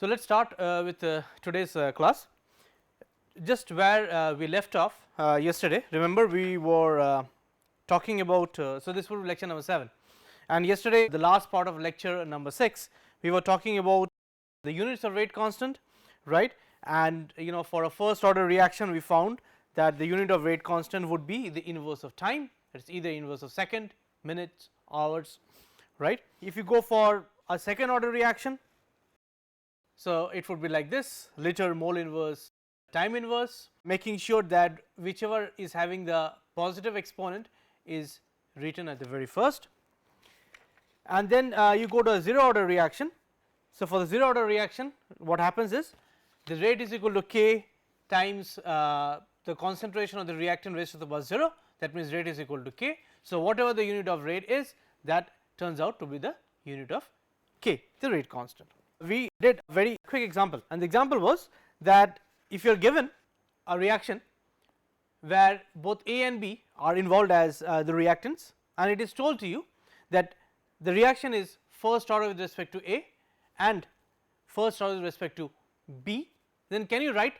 So, let us start with today's class. Just where we left off yesterday, remember we were talking about, so this was lecture number 7, and yesterday the last part of lecture number 6 we were talking about the units of rate constant, right, and for a first order reaction we found that the unit of rate constant would be the inverse of time, it is either inverse of second, minutes, hours, right. If you go for a second order reaction, so it would be like this: liter, mole inverse, time inverse, making sure that whichever is having the positive exponent is written at the very first, and then you go to a zero order reaction. So, for the zero order reaction what happens is the rate is equal to k times the concentration of the reactant raised to the power 0, that means rate is equal to k. So, whatever the unit of rate is, that turns out to be the unit of k, the rate constant. We did a very quick example, and the example was that if you are given a reaction where both A and B are involved as the reactants, and it is told to you that the reaction is first order with respect to A and first order with respect to B, then can you write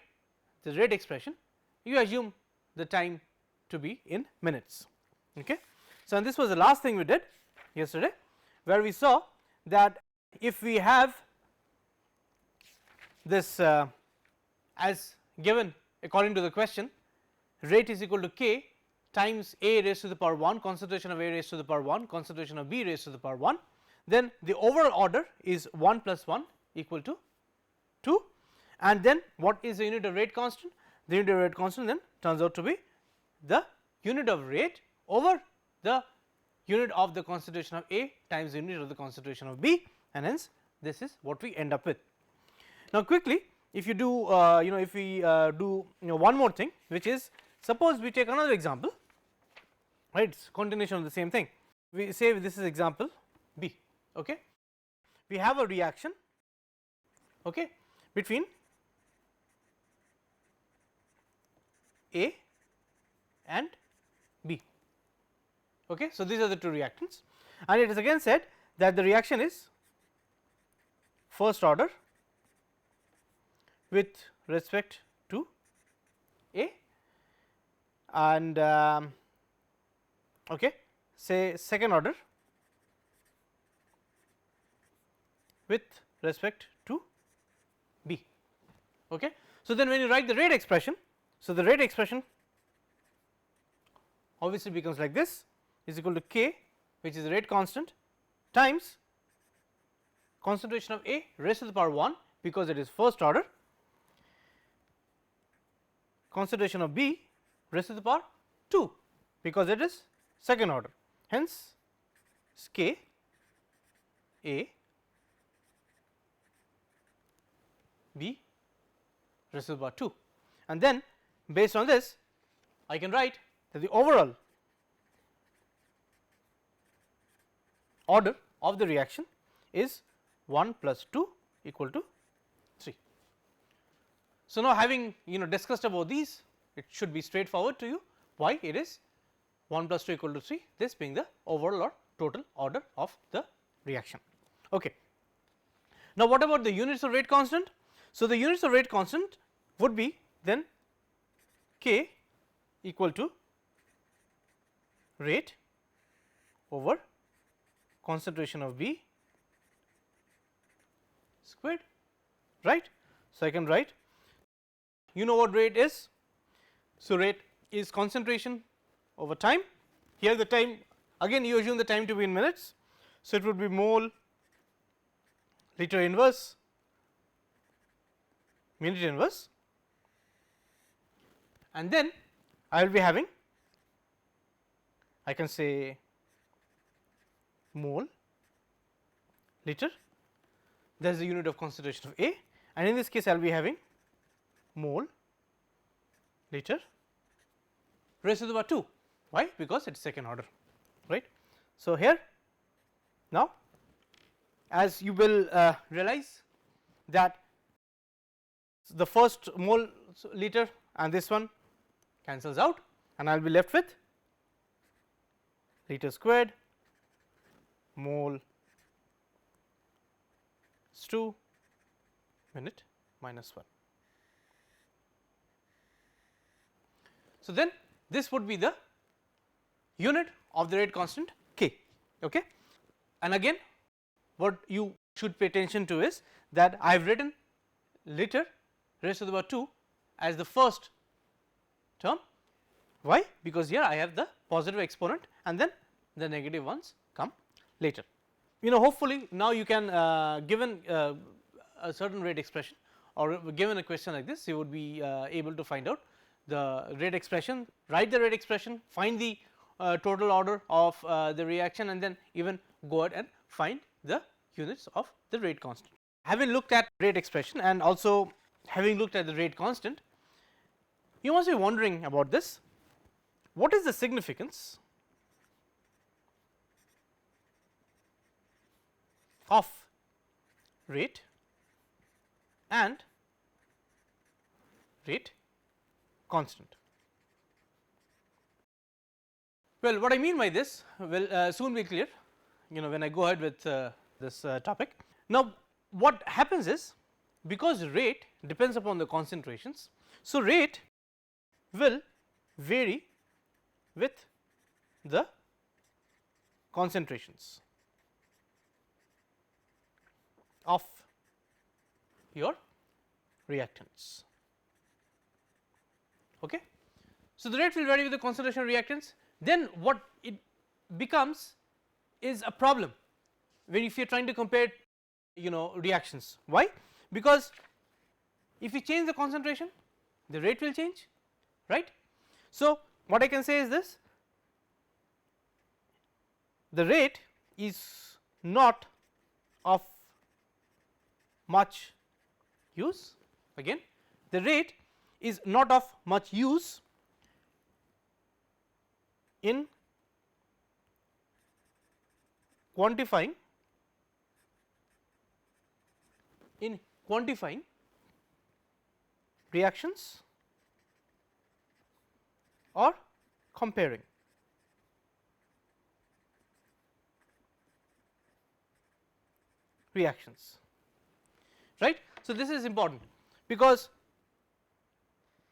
the rate expression? You assume the time to be in minutes. Okay. So, and this was the last thing we did yesterday, where we saw that if we have this as given according to the question, rate is equal to k times A raised to the power 1, concentration of A raised to the power 1, concentration of B raised to the power 1, then the overall order is 1 plus 1 equal to 2, and then what is the unit of rate constant? The unit of rate constant then turns out to be the unit of rate over the unit of the concentration of A times the unit of the concentration of B, and hence this is what we end up with. Now, quickly if you do if we do one more thing, which is, suppose we take another example, right, it is continuation of the same thing. We say this is example B. Okay. We have a reaction, okay, between A and B. Okay. So, these are the two reactants, and it is again said that the reaction is first order with respect to A, and okay, say second order with respect to B. Okay. So, then when you write the rate expression, so the rate expression obviously becomes like this, is equal to k, which is the rate constant, times concentration of A raised to the power 1 because it is first order, concentration of B raised to the power 2 because it is second order, hence k A B raised to the power 2, and then based on this I can write that the overall order of the reaction is 1 plus 2 equal to 3. So, now having discussed about these, it should be straightforward to you why it is 1 plus 2 equal to 3, this being the overall or total order of the reaction. Okay. Now, what about the units of rate constant? So, the units of rate constant would be then k equal to rate over concentration of B squared, right. So, I can write, what rate is. So, rate is concentration over time, here the time again you assume the time to be in minutes. So, it would be mole liter inverse minute inverse, and then I will be having, I can say mole liter, that is the unit of concentration of A, and in this case I will be having mole liter raised to the power 2. Why? Because it is second order, right. So, here now as you will realize that the first mole liter and this one cancels out, and I will be left with liter squared mole is 2 minute minus 1. So, then this would be the unit of the rate constant k. Okay. And again what you should pay attention to is that I have written liter raised to the power 2 as the first term. Why? Because here I have the positive exponent and then the negative ones come later. Hopefully now you can given a certain rate expression or given a question like this, you would be able to find out the rate expression, write the rate expression, find the total order of the reaction and then even go ahead and find the units of the rate constant. Having looked at rate expression and also having looked at the rate constant, you must be wondering about this. What is the significance of rate and rate constant? Well, what I mean by this will soon be clear when I go ahead with this topic. Now, what happens is, because rate depends upon the concentrations, so rate will vary with the concentrations of your reactants. Okay. So, the rate will vary with the concentration of reactants. Then what it becomes is a problem when if you are trying to compare reactions. Why? Because if you change the concentration, the rate will change, right. So, what I can say is this: the rate is not of much use. Again, the rate is not of much use in quantifying reactions or comparing. Reactions, right. So, this is important because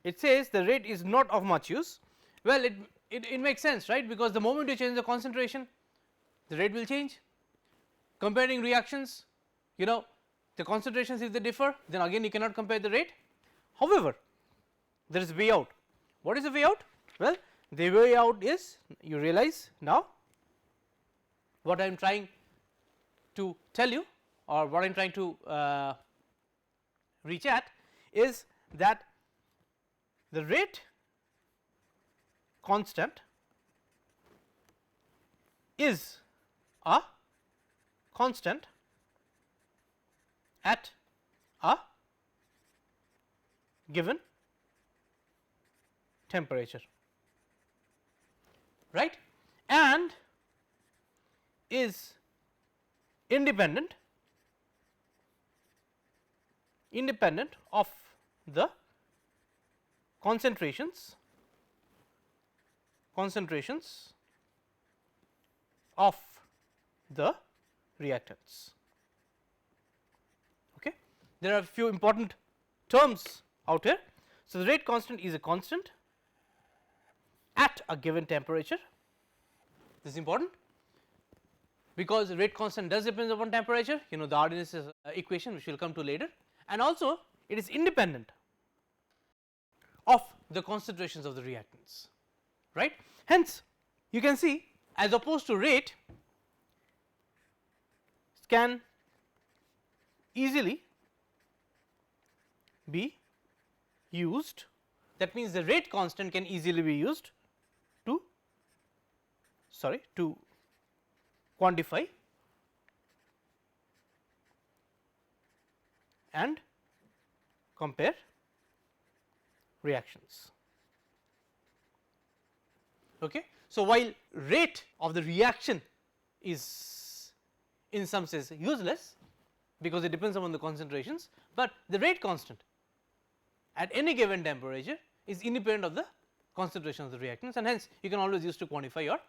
it says the rate is not of much use. Well, it makes sense, right, because the moment you change the concentration, the rate will change. Comparing reactions, the concentrations if they differ, then again you cannot compare the rate. However, there is a way out. What is the way out? Well, the way out is, you realize now what I am trying to tell you or what I am trying to reach at is that the rate constant is a constant at a given temperature, right, and is independent of the concentrations of the reactants. Okay. There are a few important terms out here. So, the rate constant is a constant at a given temperature. This is important because the rate constant does depend upon temperature, the Arrhenius equation which we will come to later, and also it is independent of the concentrations of the reactants, right. Hence, you can see, as opposed to rate can easily be used, that means the rate constant can easily be used to quantify and compare reactions. Okay. So, while rate of the reaction is in some sense useless because it depends upon the concentrations, but the rate constant at any given temperature is independent of the concentration of the reactants, and hence you can always use to quantify or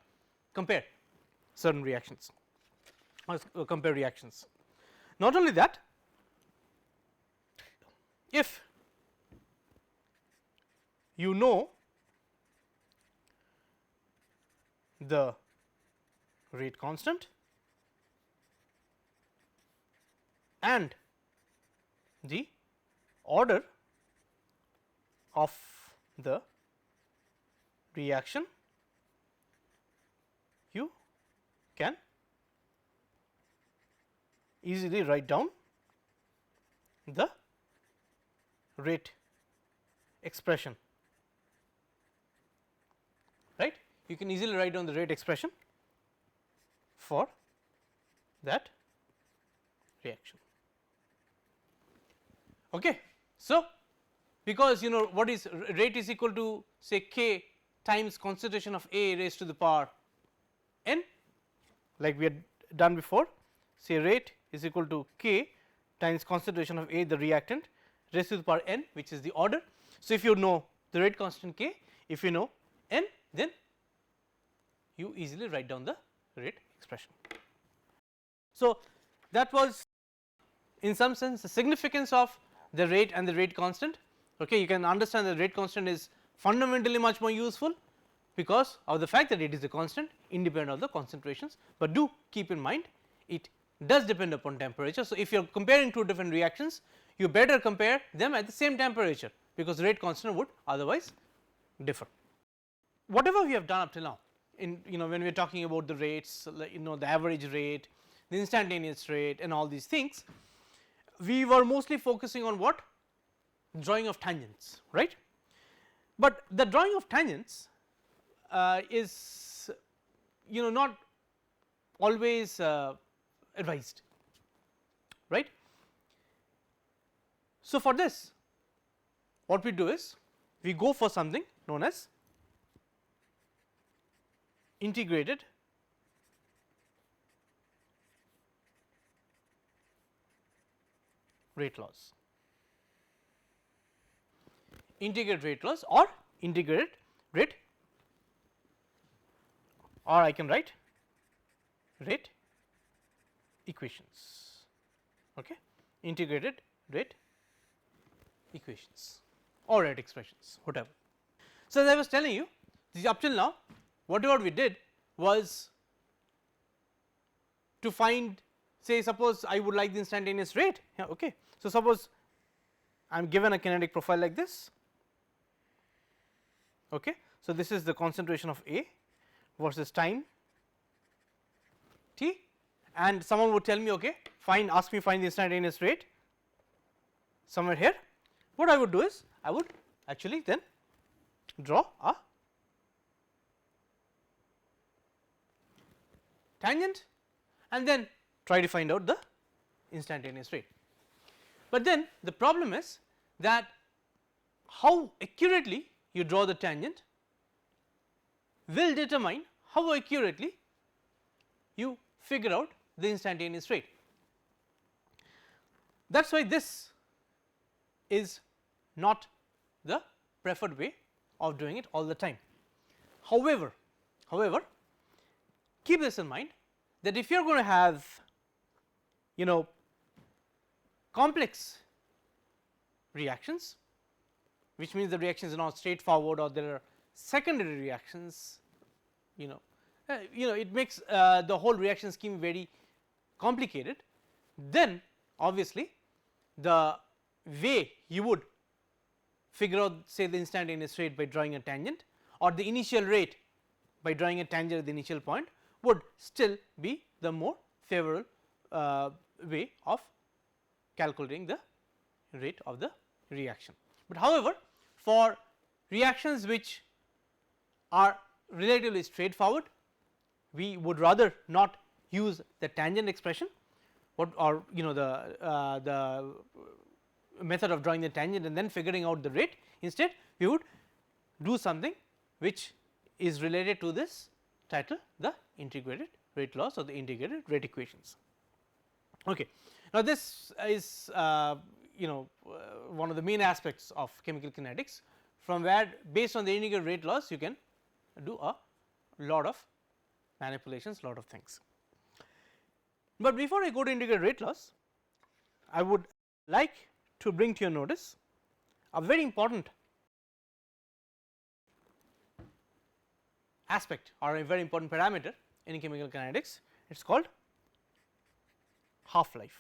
compare certain reactions or compare reactions. Not only that, if you know the rate constant and the order of the reaction, you can easily write down the rate expression, right. You can easily write down the rate expression for that reaction. Okay. So, because what is rate is equal to say k times concentration of A raised to the power n, like we had done before, say rate is equal to k times concentration of A, the reactant, raised to the power n, which is the order. So, if you know the rate constant k, if you know n, then you easily write down the rate expression. So, that was in some sense the significance of the rate and the rate constant. Okay, you can understand the rate constant is fundamentally much more useful because of the fact that it is a constant independent of the concentrations, but do keep in mind it does depend upon temperature. So, if you are comparing two different reactions, you better compare them at the same temperature, because rate constant would otherwise differ. Whatever we have done up till now in when we are talking about the rates, the average rate, the instantaneous rate and all these things, we were mostly focusing on what? Drawing of tangents, right. But the drawing of tangents is not always advised, right. So, for this what we do is we go for something known as integrated rate laws, integrated rate laws or integrated rate, or I can write rate equations, okay, integrated rate equations or rate expressions, whatever. So, as I was telling you, this up till now whatever we did was to find, say suppose I would like the instantaneous rate, yeah, okay. So, suppose I am given a kinetic profile like this, okay. So, this is the concentration of A versus time t, and someone would tell me, okay, ask me find the instantaneous rate somewhere here. What I would do is I would actually then draw a tangent and then try to find out the instantaneous rate. But then the problem is that how accurately you draw the tangent will determine how accurately you figure out the instantaneous rate. That is why this is not the preferred way of doing it all the time. However, keep this in mind that if you are going to have complex reactions, which means the reactions are not straightforward or there are secondary reactions, it makes the whole reaction scheme very complicated, then obviously the way you would figure out say the instantaneous rate by drawing a tangent or the initial rate by drawing a tangent at the initial point would still be the more favorable way of calculating the rate of the reaction. But however, for reactions which are relatively straightforward, we would rather not use the tangent expression or the method of drawing the tangent and then figuring out the rate. Instead we would do something which is related to this title, the integrated rate laws or the integrated rate equations. Okay. Now, this is one of the main aspects of chemical kinetics, from where based on the integrated rate laws you can do a lot of manipulations, lot of things. But before I go to integrated rate laws, I would like to bring to your notice a very important aspect or a very important parameter in chemical kinetics, it is called half life.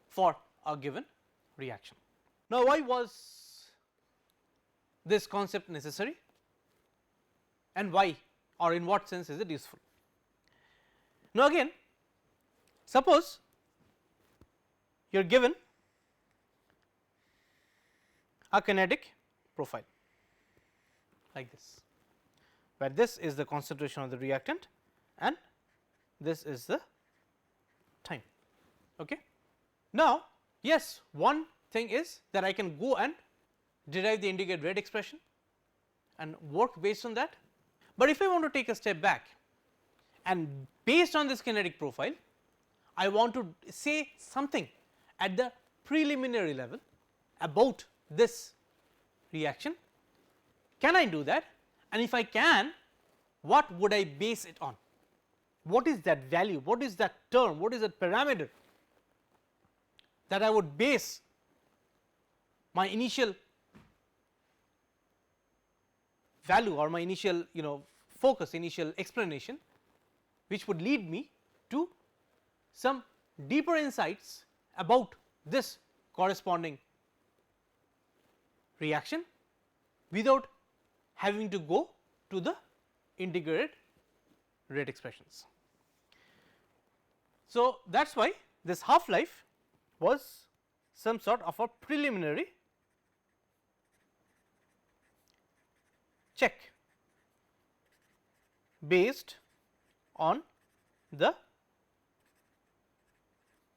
For a given reaction. Now, why was this concept necessary and why or in what sense is it useful? Now, again suppose you are given a kinetic profile like this, where this is the concentration of the reactant and this is the time. Okay. Now, yes, one thing is that I can go and derive the integrated rate expression and work based on that, but if I want to take a step back and based on this kinetic profile I want to say something at the preliminary level about this reaction, can I do that, and if I can, what would I base it on? What is that value, what is that term, what is that parameter that I would base my initial value or my initial focus, initial explanation, which would lead me to some deeper insights about this corresponding reaction without having to go to the integrated rate expressions. So, that is why this half life was some sort of a preliminary check based on the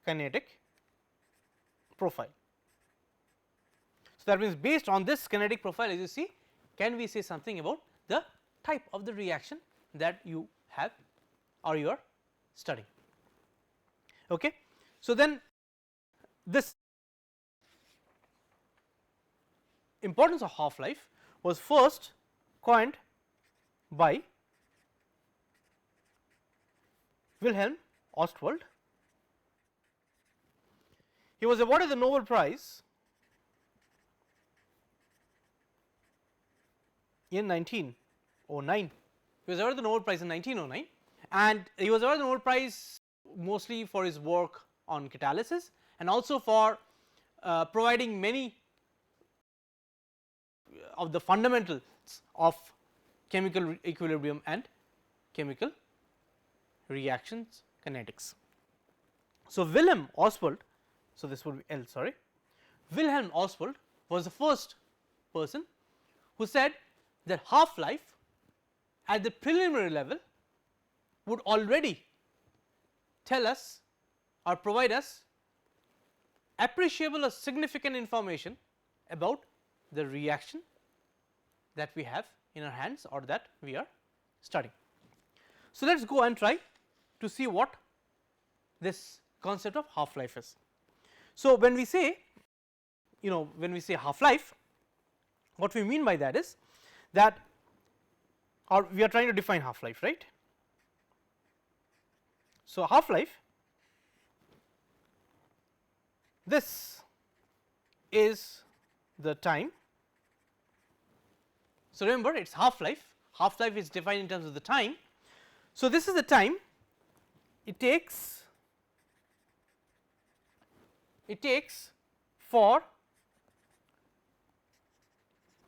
kinetic profile. So, that means based on this kinetic profile, as you see, can we say something about the type of the reaction that you have or you are studying. Okay. So, then this importance of half life was first coined by Wilhelm Ostwald. He was awarded the Nobel Prize in 1909. He was awarded the Nobel Prize in 1909 and he was awarded the Nobel Prize mostly for his work on catalysis and also for providing many of the fundamentals of chemical equilibrium and chemical reactions kinetics. So, Wilhelm Ostwald, so this would be L, sorry, Wilhelm Ostwald was the first person who said that half life at the preliminary level would already tell us or provide us appreciable or significant information about the reaction that we have in our hands or that we are studying. So, let us go and try to see what this concept of half life is. So, when we say when we say half life, what we mean by that is that, or we are trying to define half life, right. So, half life, this is the time. So, remember it is half life, half life is defined in terms of the time. So, this is the time it takes for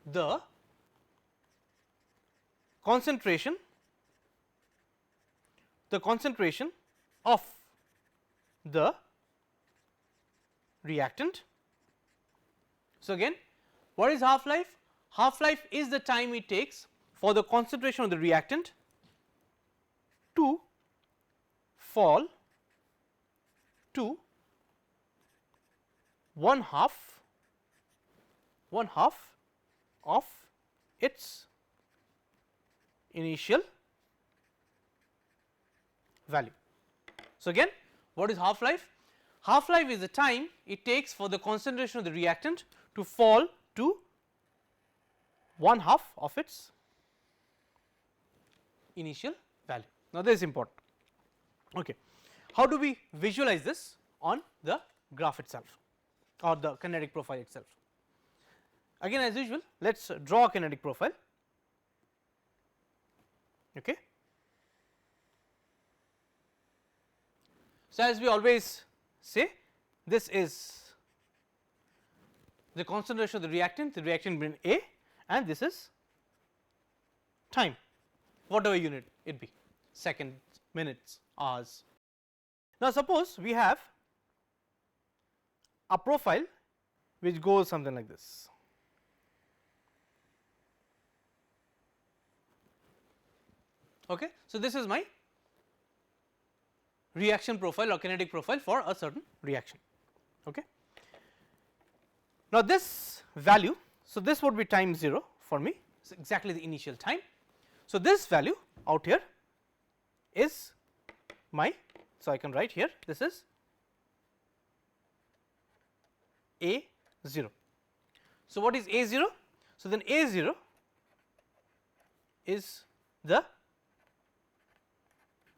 the concentration of the reactant. So, again what is half life? Half life is the time it takes for the concentration of the reactant to fall to one half of its initial value. So, again what is half life? Half life is the time it takes for the concentration of the reactant to fall to one half of its initial value. Now, this is important. Okay. how do we visualize this on the graph itself or the kinetic profile itself? Again as usual, let us draw a kinetic profile. Okay. So, as we always say, this is the concentration of the reactant being A, and this is time, whatever unit it be, seconds, minutes, hours. Now, suppose we have a profile which goes something like this. Okay. So, this is my reaction profile or kinetic profile for a certain reaction. Okay. Now, this value, so this would be time 0 for me, so exactly the initial time. So, this value out here is my, so I can write here this is A 0. So, what is A 0? So, then A 0 is the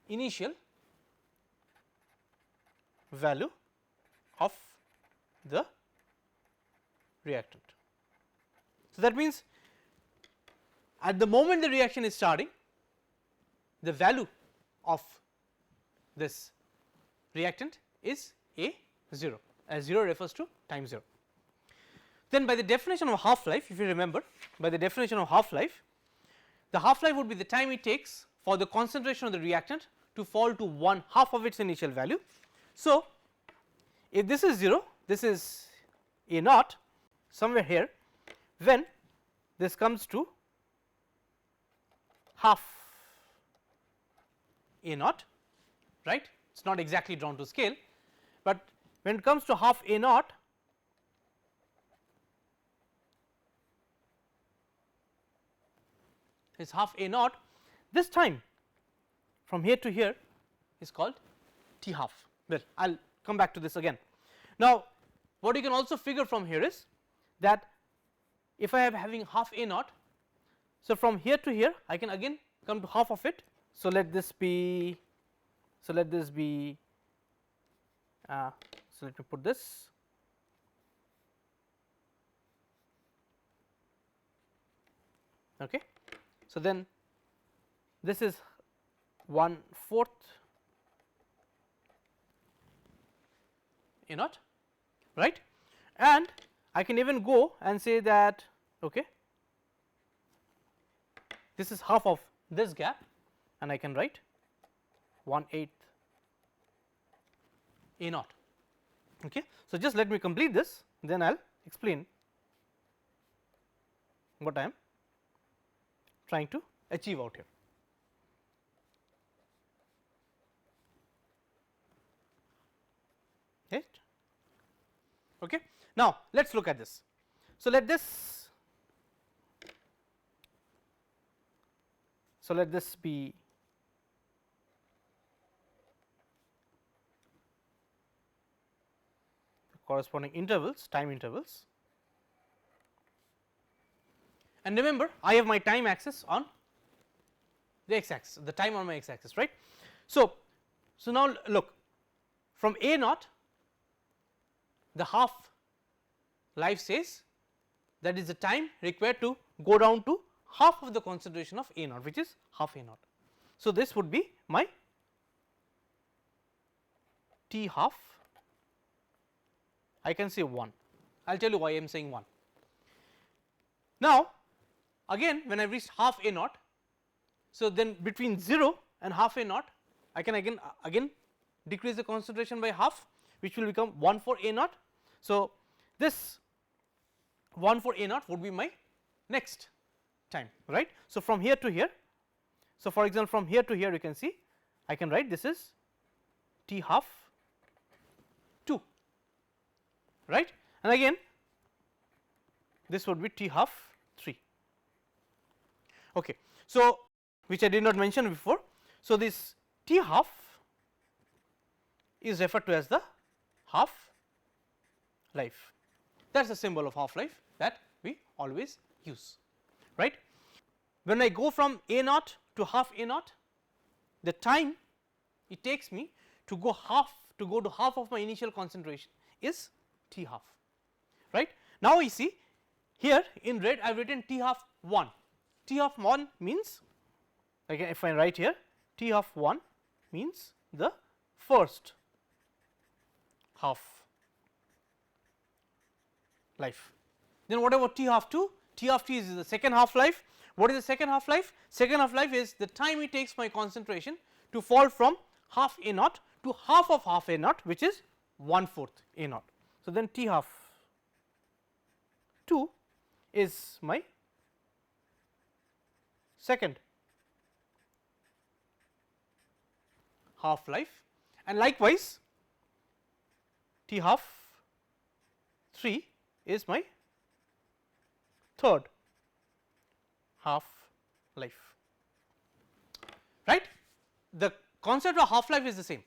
initial value of the reactant. So, that means at the moment the reaction is starting, the value of this reactant is A 0, as 0 refers to time 0. Then by the definition of half life, if you remember, by the definition of half life, the half life would be the time it takes for the concentration of the reactant to fall to 1/2 of its initial value. So, if this is 0, this is A naught somewhere here, when this comes to half A naught, right, it is not exactly drawn to scale, but when it comes to half A naught, is half A naught, this time from here to here is called T half. Well, I will come back to this again. Now, what you can also figure from here is that if I am having half A naught, so from here to here I can again come to half of it. So, let this be, so let this be, so let me put this, okay. So, then this is 1/4 A naught, right, and I can even go and say that, okay, this is half of this gap, and I can write 1/8 A naught. Okay. So, just let me complete this, then I will explain what I am trying to achieve out here. Right. Okay. Now, let us look at this. So, let this be the corresponding intervals, time intervals, and remember I have my time axis on the x axis, the time on my x axis, right. So, now look, from A naught the half life says that is the time required to go down to half of the concentration of A naught, which is half A naught. So, this would be my T half, I can say 1, I will tell you why I am saying 1. Now, again when I reach half A naught, so then between 0 and half A naught I can again decrease the concentration by half, which will become 1/4 A naught. So, this 1/4 A naught would be my next time, right. So, from here to here, so for example from here to here you can see I can write this is T half 2, right, and again this would be T half 3. Okay. So, which I did not mention before. So, this T half is referred to as the half life, that is the symbol of half life that we always use, right. When I go from A naught to half A naught, the time it takes me to go to half of my initial concentration is T half, right. Now we see here in red I have written T half 1. T half 1 means, again if I write here T half 1 means the first half life. Then what about T half 2? T half 2 is the second half life. What is the second half life? Second half life is the time it takes my concentration to fall from half A naught to half of half A naught, which is 1/4 A naught. So, then T half 2 is my second half life, and likewise T half 3 is my third half life, right. The concept of half life is the same.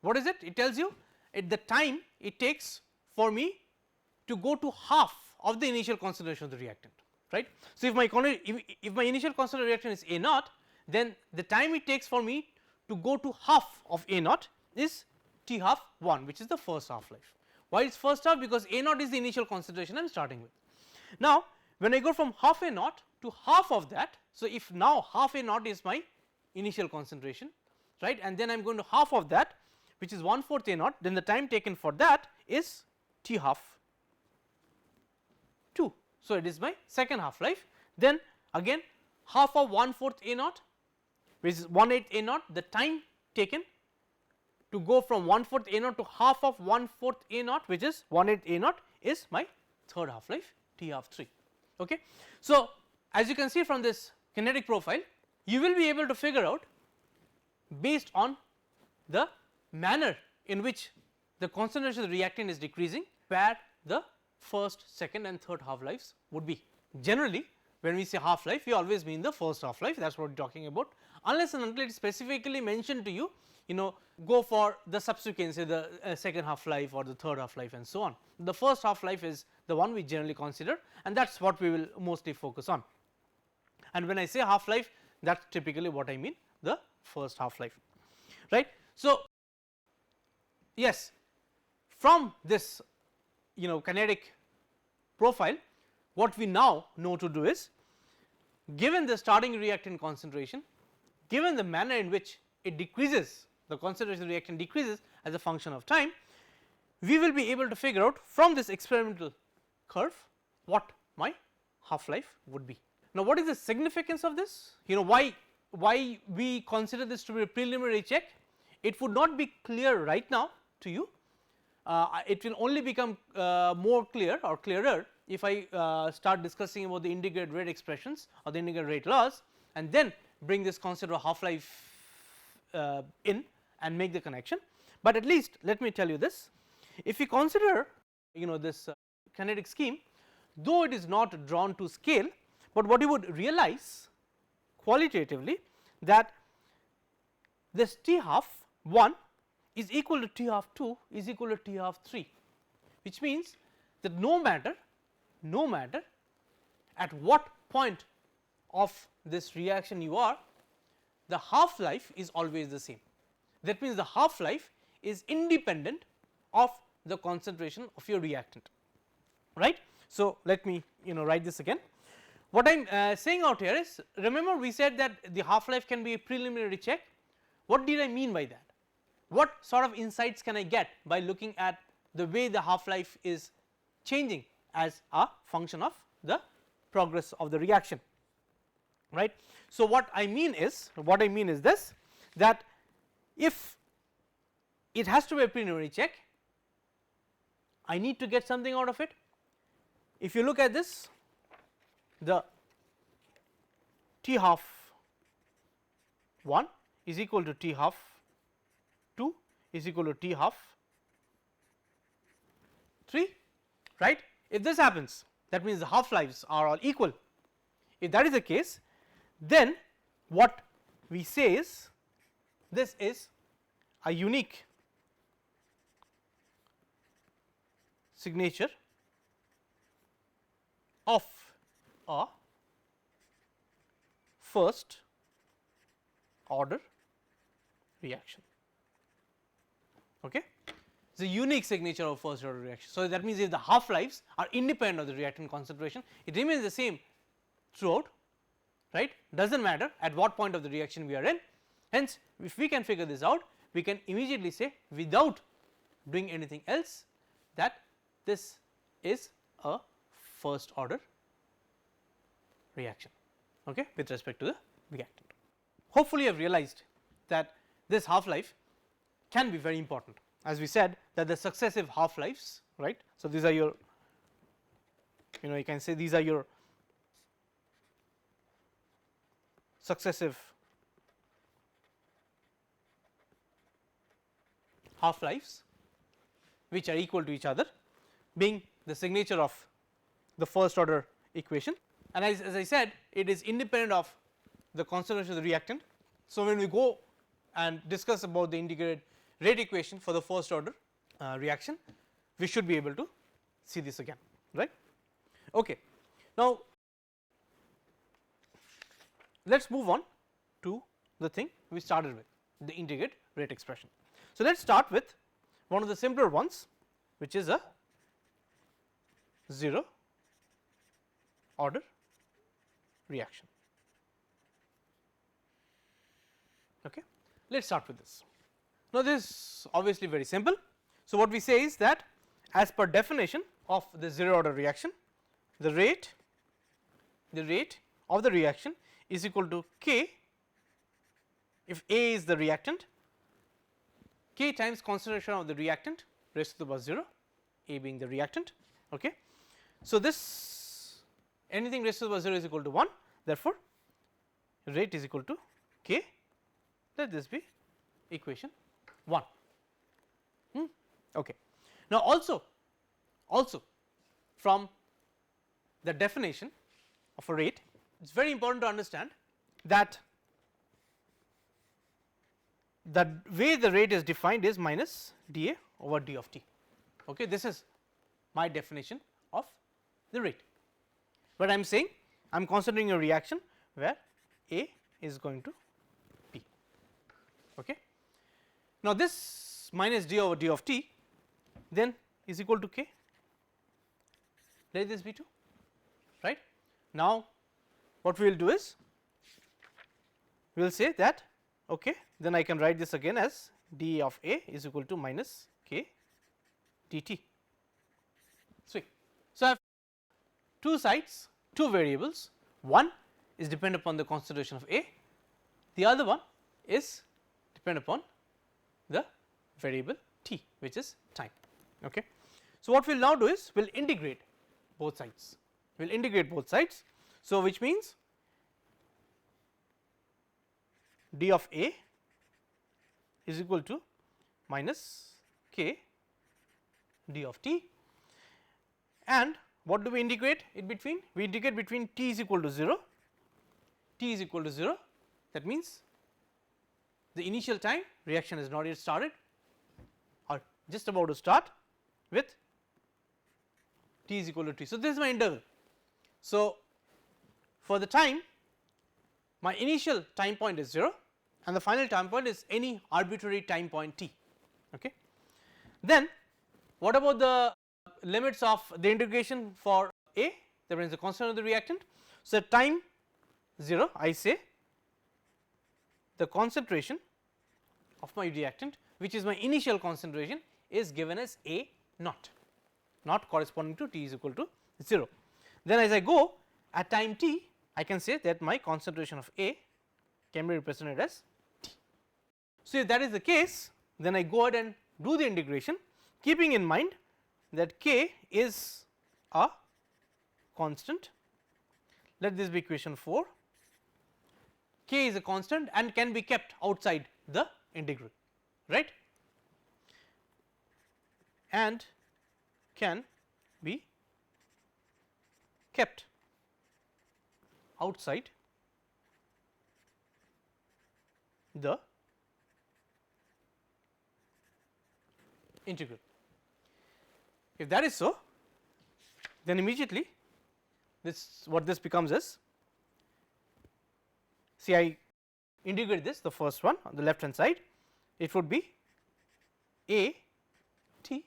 What is it? It tells you at the time it takes for me to go to half of the initial concentration of the reactant, right. So, if my initial concentration of reactant is A naught, then the time it takes for me to go to half of A naught is T half 1, which is the first half life. Why is first half? Because A naught is the initial concentration I am starting with. Now, when I go from half A naught to half of that, so if now half A naught is my initial concentration, right, and then I am going to half of that, which is 1/4 A naught, then the time taken for that is T half 2. So, it is my second half life. Then again half of 1/4 A naught, which is 1/8 A naught, the time taken to go from 1/4 A naught to half of 1/4 A naught, which is 1/8 A naught, is my third half life T half 3. Okay. So, as you can see from this kinetic profile, you will be able to figure out based on the manner in which the concentration of the reactant is decreasing, where the first, second and third half lives would be. Generally when we say half life, we always mean the first half life, that is what we are talking about, unless and until it is specifically mentioned to you, go for the subsequent, say the second half life or the third half life and so on. The first half life is the one we generally consider, and that is what we will mostly focus on. And when I say half life, that is typically what I mean, the first half life, right. So, yes, from this kinetic profile, what we now know to do is, given the starting reactant concentration, given the manner in which it decreases, the concentration of the reactant decreases as a function of time, we will be able to figure out from this experimental curve what my half life would be. Now, what is the significance of this? Why we consider this to be a preliminary check? It would not be clear right now to you. It will only become more clear or clearer if I start discussing about the integrated rate expressions or the integrated rate laws, and then bring this concept of half life in and make the connection. But at least let me tell you this: if we consider this kinetic scheme, though it is not drawn to scale, but what you would realize qualitatively that this T half 1 is equal to T half 2 is equal to T half 3, which means that no matter at what point of this reaction you are, the half life is always the same. That means the half life is independent of the concentration of your reactant, right. So, let me write this again. What I am saying out here is, remember we said that the half life can be a preliminary check. What did I mean by that? What sort of insights can I get by looking at the way the half life is changing as a function of the progress of the reaction, right. So, what I mean is this, that if it has to be a preliminary check, I need to get something out of it. If you look at this, the T half 1 is equal to T half 2 is equal to T half 3, right. If this happens, that means the half lives are all equal. If that is the case, then what we say is, this is a unique signature of a first order reaction. Okay. It's a unique signature of first order reaction. So, that means if the half lives are independent of the reactant concentration, it remains the same throughout, right, does not matter at what point of the reaction we are in. Hence, if we can figure this out, we can immediately say without doing anything else that this is a first order reaction, okay, with respect to the reactant. Hopefully, you have realized that this half life can be very important, as we said that the successive half lives, right. So, these are your, you can say these are your successive half lives which are equal to each other, being the signature of the first order equation, and as I said, it is independent of the concentration of the reactant. So, when we go and discuss about the integrated rate equation for the first order reaction, we should be able to see this again, right. Okay. Now, let us move on to the thing we started with, the integrated rate expression. So, let us start with one of the simpler ones, which is a 0 order reaction. Okay. Let us start with this. Now, this is obviously very simple. So, what we say is that as per definition of the 0 order reaction, the rate of the reaction is equal to K, if A is the reactant, K times concentration of the reactant raised to the power 0, A being the reactant. Okay. So, this anything raised to the power 0 is equal to 1, therefore, rate is equal to K, let this be equation 1. Okay. Now, also from the definition of a rate, it is very important to understand that the way the rate is defined is minus dA over d of t. Okay. This is my definition of the rate, but I am saying I am considering a reaction where A is going to P. Okay. Now, this minus d over d of t then is equal to K, let this be 2, right. Now, what we will do is we will say that, okay, then I can write this again as d of A is equal to minus K dt. So, I have two sides, two variables, one is dependent upon the concentration of A, the other one is dependent upon the variable t, which is time. Okay. So, what we will now do is we will integrate both sides, we will integrate both sides. So, which means d of A is equal to minus K d of t, and what do we integrate it between? We integrate between t is equal to 0, t is equal to 0, that means the initial time reaction is not yet started or just about to start with t is equal to t. So, this is my interval. So, for the time my initial time point is 0 and the final time point is any arbitrary time point t. Okay. Then what about the limits of the integration for A, that means the constant of the reactant. So, at time 0 I say the concentration of my reactant, which is my initial concentration, is given as A naught, not corresponding to t is equal to 0. Then as I go at time t, I can say that my concentration of A can be represented as t. So, if that is the case, then I go ahead and do the integration, keeping in mind that K is a constant, let this be equation 4, K is a constant and can be kept outside the integral, right, and can be kept outside the integral. If that is so, then immediately this what this becomes is, see I integrate this, the first one on the left hand side, it would be A t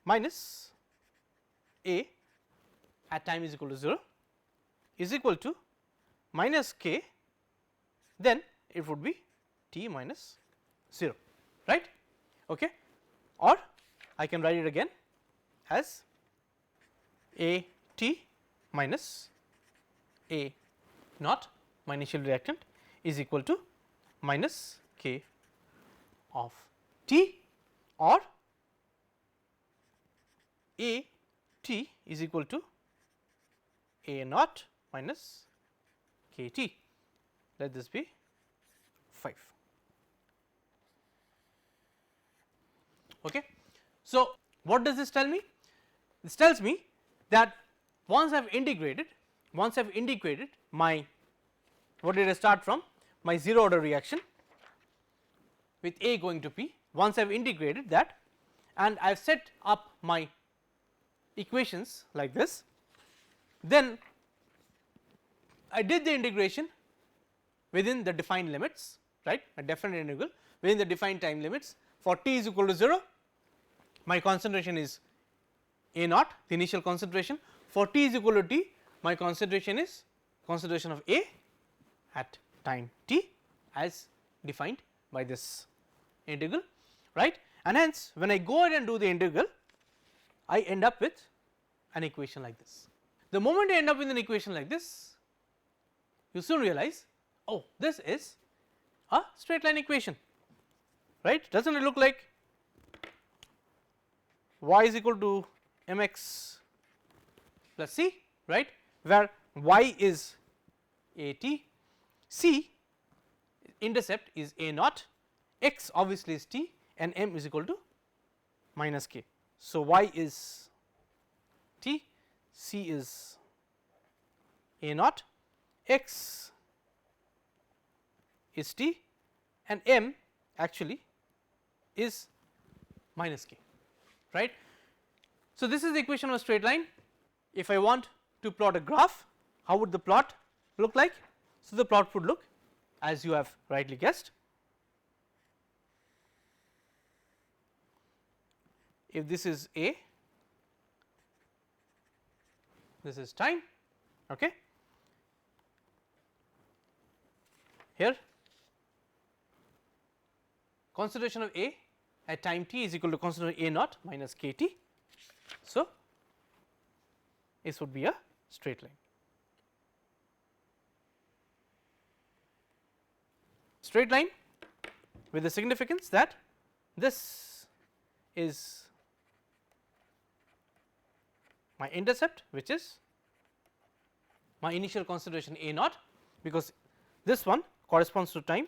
minus A at time is equal to 0 is equal to minus k, then it would be t minus 0, right. Okay. Or I can write it again as A t minus A naught, my initial reactant, is equal to minus k of t, or A t is equal to A naught minus k t. Let this be 5. Okay. So, what does this tell me? This tells me that once I have integrated my, what did I start from, my 0 order reaction with A going to P, once I have integrated that and I have set up my equations like this, then I did the integration within the defined limits, right, a definite integral within the defined time limits. For t is equal to 0, my concentration is A naught, the initial concentration. For t is equal to t, my concentration is concentration of A at time t as defined by this integral, right. And hence, when I go ahead and do the integral, I end up with an equation like this. The moment I end up with an equation like this, you soon realize, oh, this is a straight line equation, right. Does not it look like y is equal to mx plus c, right, where y is A t, c intercept is A naught, x obviously is t, and m is equal to minus k. So, y is t, c is A naught, x is t, and m actually is minus k, right. So, this is the equation of a straight line. If I want to plot a graph, how would the plot look like? So, the plot would look as you have rightly guessed. If this is A, this is time, okay. Here concentration of A at time t is equal to concentration of A naught minus k t. So, this would be a straight line. Straight line with the significance that this is my intercept, which is my initial concentration A naught, because this one corresponds to time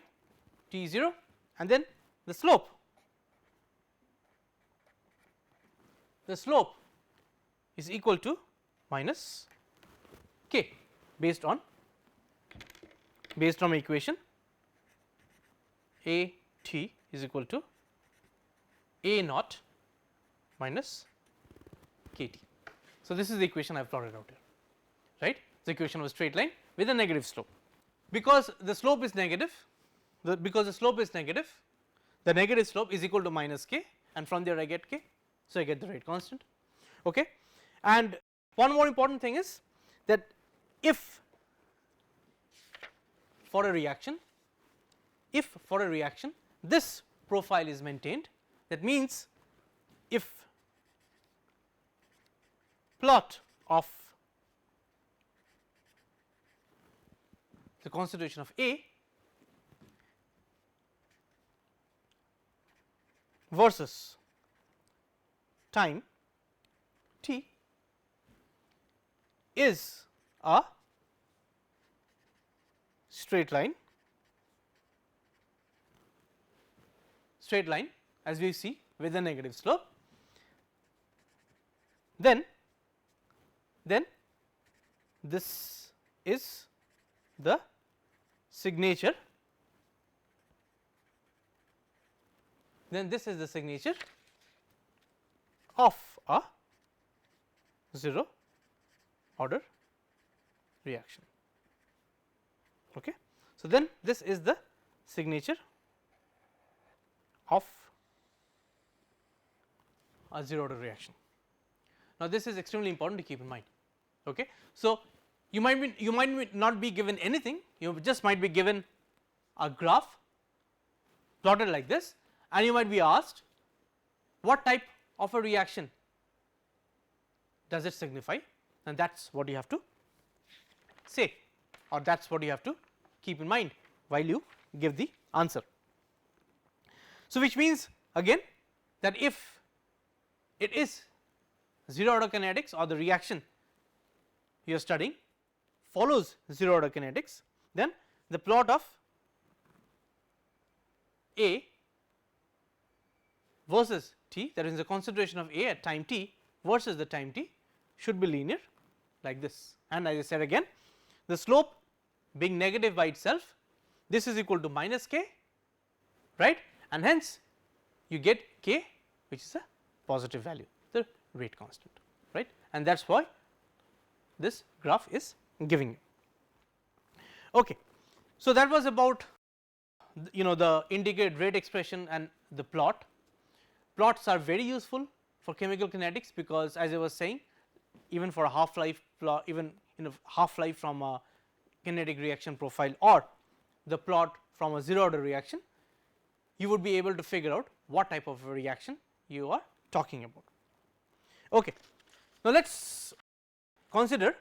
t 0, and then the slope is equal to minus k based on my equation A t is equal to A naught minus k t. So, this is the equation I have plotted out here, right. The equation of a straight line with a negative slope. Because the slope is negative, the negative slope is equal to minus k, and from there I get k. So, I get the rate constant, okay. And one more important thing is that if for a reaction this profile is maintained, that means if plot of the concentration of A versus time t is a straight line as we see with a negative slope, then this is the signature, of a 0 order reaction, okay. So, then this is the signature of a zero order reaction. Now, this is extremely important to keep in mind. Okay. So, you might not be given anything, you just might be given a graph plotted like this, and you might be asked what type of a reaction does it signify, and that is what you have to say, or that is what you have to keep in mind while you give the answer. So, which means again that if it is zero order kinetics, or the reaction you are studying follows zero order kinetics, then the plot of A versus t, that is the concentration of A at time t versus the time t, should be linear like this. And as I said again, the slope being negative by itself, this is equal to minus k, right, and hence you get k, which is a positive value, the rate constant, right, and that is why this graph is giving you. Okay. So, that was about the integrated rate expression and the plot. Plots are very useful for chemical kinetics, because as I was saying, even for a half life plot, even in a half life from a kinetic reaction profile or the plot from a zero order reaction, you would be able to figure out what type of a reaction you are talking about. Okay. Now, let us consider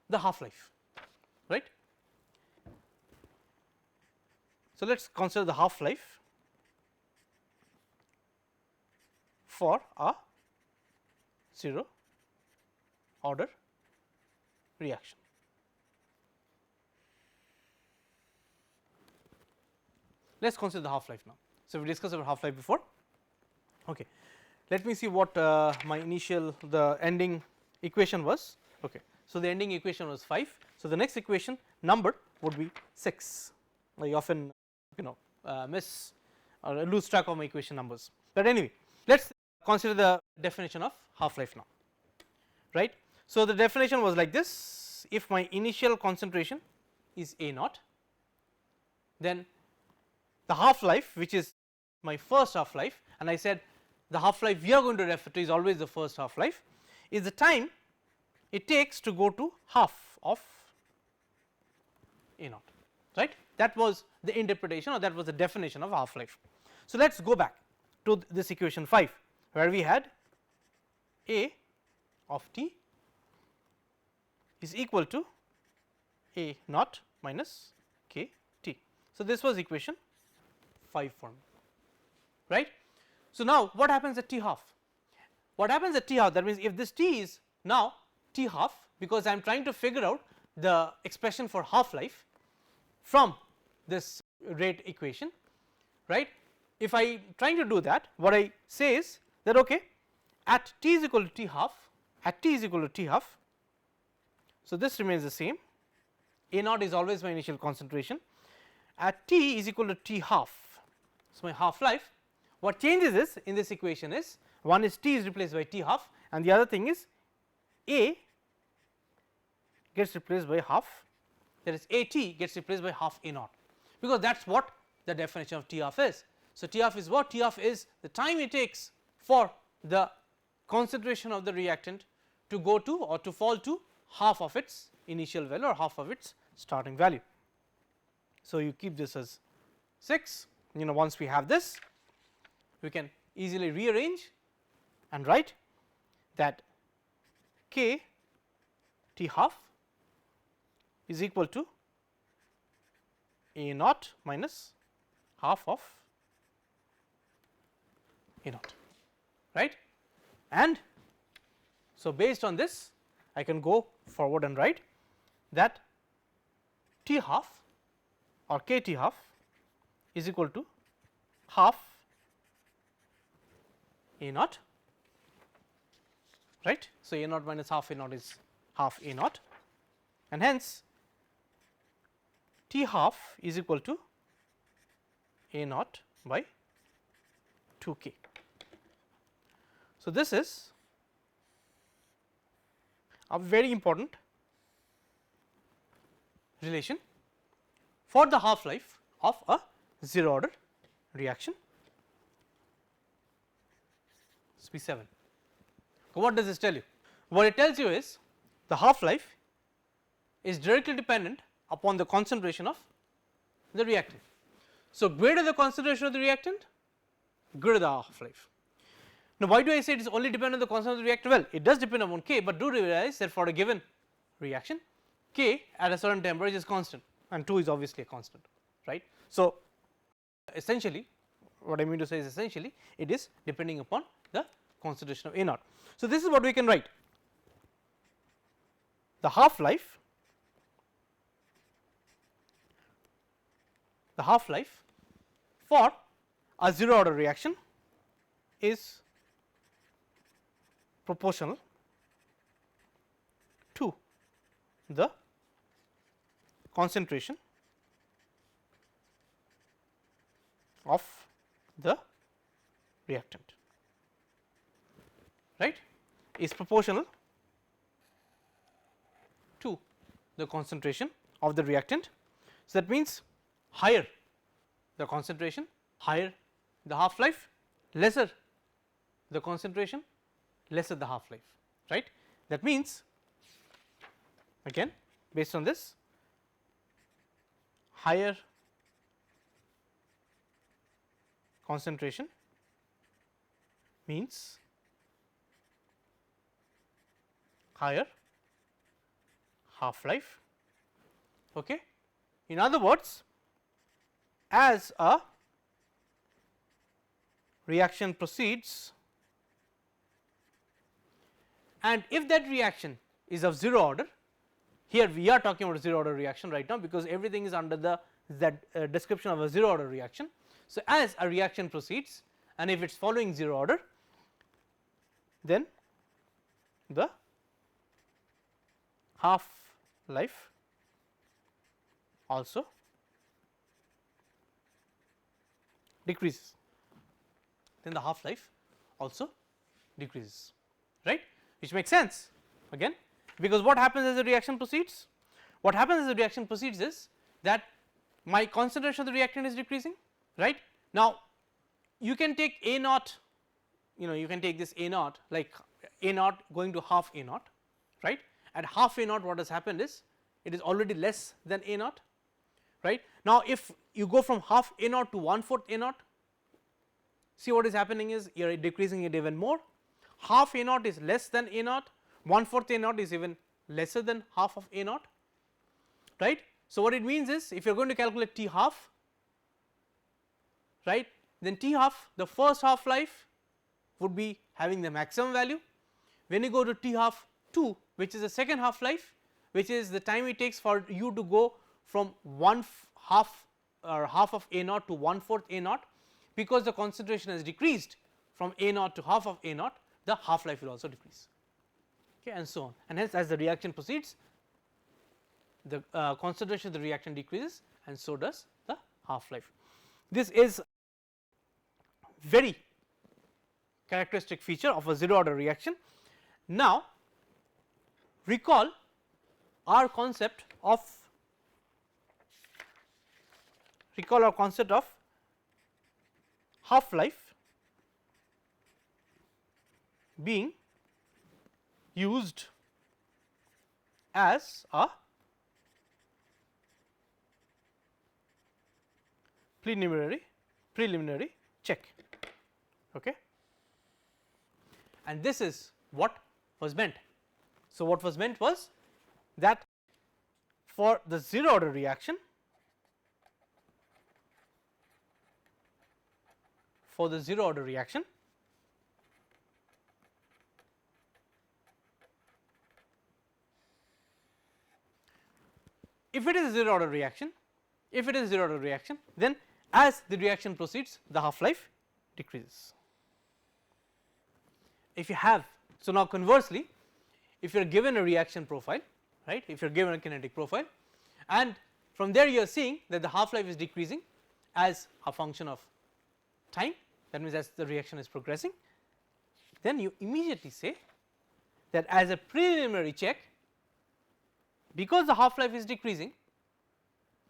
the half life, right. So, let us consider the half life for a zero order reaction. Let us consider the half life now. So, we discussed about half life before. Okay. Let me see what my initial the ending equation was. Okay. So, the ending equation was 5. So, the next equation number would be 6. I often miss or lose track of my equation numbers, but anyway, let us consider the definition of half life now, right. So, the definition was like this: if my initial concentration is A naught, then the half life, which is my first half life, and I said the half life we are going to refer to is always the first half life, is the time it takes to go to half of A naught, right. That was the interpretation, or that was the definition of half life. So, let us go back to this equation 5, where we had A of t is equal to A naught minus k t. So, this was equation 5 for me, right. So, now what happens at t half? What happens at t half, that means if this t is now t half, because I am trying to figure out the expression for half life from this rate equation, right. If I am trying to do that, what I say is that okay, at t is equal to t half, at t is equal to t half. So, this remains the same, A naught is always my initial concentration, at t is equal to t half. So, my half life, what changes is in this equation is one is t is replaced by t half, and the other thing is A gets replaced by half, that is A t gets replaced by half A naught, because that is what the definition of t half is. So, t half is what? T half is the time it takes for the concentration of the reactant to go to or to fall to half of its initial value or half of its starting value. So, you keep this as 6, once we have this, we can easily rearrange and write that k t half is equal to A naught minus half of A naught, right. And so, based on this I can go forward and write that t half or k t half is equal to half A naught, right. So, A naught minus half A naught is half A naught, and hence t half is equal to A naught by 2 k. So, this is a very important relation for the half life of a zero order reaction. is P7. So, what does this tell you? What it tells you is the half life is directly dependent upon the concentration of the reactant. So, greater the concentration of the reactant, greater the half life. Now, why do I say it is only dependent on the concentration of the reactant? Well, it does depend upon K, but do realize that for a given reaction K at a certain temperature is constant and 2 is obviously a constant, right. So, essentially what I mean to say is essentially it is depending upon the concentration of A naught. So, this is what we can write: the half life for a 0 order reaction is proportional to the concentration of the reactant, right, is proportional to the concentration of the reactant. So, that means higher the concentration, higher the half life, lesser the concentration, lesser the half life, right. That means again based on this, higher concentration means higher half life. Okay. In other words, as a reaction proceeds and if that reaction is of 0 order, here we are talking about a 0 order reaction right now, because everything is under the description of a 0 order reaction. So, as a reaction proceeds and if it is following 0 order, then the half life also decreases, then the half life also decreases, right, which makes sense again, because what happens as the reaction proceeds? What happens as the reaction proceeds is that my concentration of the reactant is decreasing, right. Now, you can take A naught, you can take this A naught like A naught going to half A naught, right. At half A naught what has happened is it is already less than A naught, right. Now, if you go from half A naught to 1/4 A naught, see what is happening is you are decreasing it even more. Half A naught is less than A naught, 1/4 A naught is even lesser than half of A naught, right. So, what it means is if you are going to calculate T half, right, then T half, the first half life would be having the maximum value. When you go to T half 2, which is the second half life, which is the time it takes for you to go from half of A naught to 1/4 A naught, because the concentration has decreased from A naught to half of A naught, the half life will also decrease, okay, and so on. And hence, as the reaction proceeds, the concentration of the reactant decreases and so does the half life. This is very characteristic feature of a 0 order reaction. Now, recall our concept of half life being used as a preliminary check, okay, and this is what was meant. So, what was meant was that for the 0 order reaction, if it is a 0 order reaction, then as the reaction proceeds, the half life decreases. If you have, so now conversely, if you are given a reaction profile, right, if you are given a kinetic profile and from there you are seeing that the half life is decreasing as a function of time, that means as the reaction is progressing, then you immediately say that as a preliminary check, because the half life is decreasing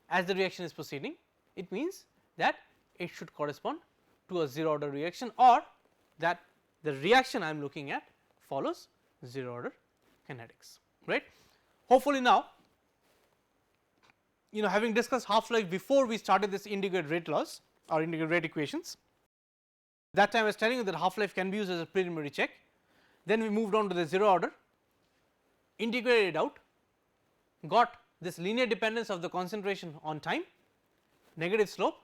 as the reaction is proceeding, it means that it should correspond to a 0 order reaction, or that the reaction I am looking at follows 0 order kinetics, right. Hopefully now, having discussed half life before we started this integrated rate laws or integrated rate equations, that time I was telling you that half life can be used as a preliminary check. Then we moved on to the 0 order, integrated it out, got this linear dependence of the concentration on time, negative slope.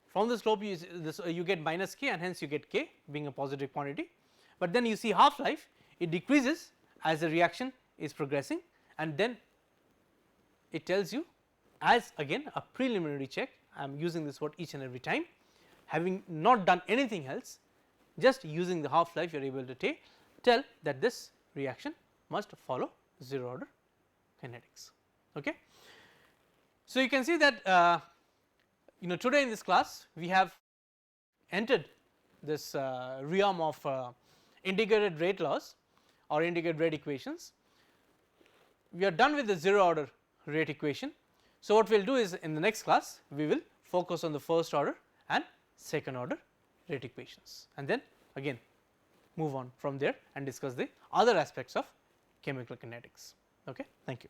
From the slope you get minus k, and hence you get k being a positive quantity, but then you see half life, it decreases as the reaction is progressing, and then it tells you as again a preliminary check. I am using this word each and every time, having not done anything else, just using the half life you are able to tell that this reaction must follow 0 order kinetics. Okay. So, you can see that today in this class we have entered this realm of integrated rate laws or integrated rate equations. We are done with the 0 order rate equation. So, what we will do is in the next class we will focus on the first order and second order rate equations, and then again move on from there and discuss the other aspects of chemical kinetics. Okay. Thank you.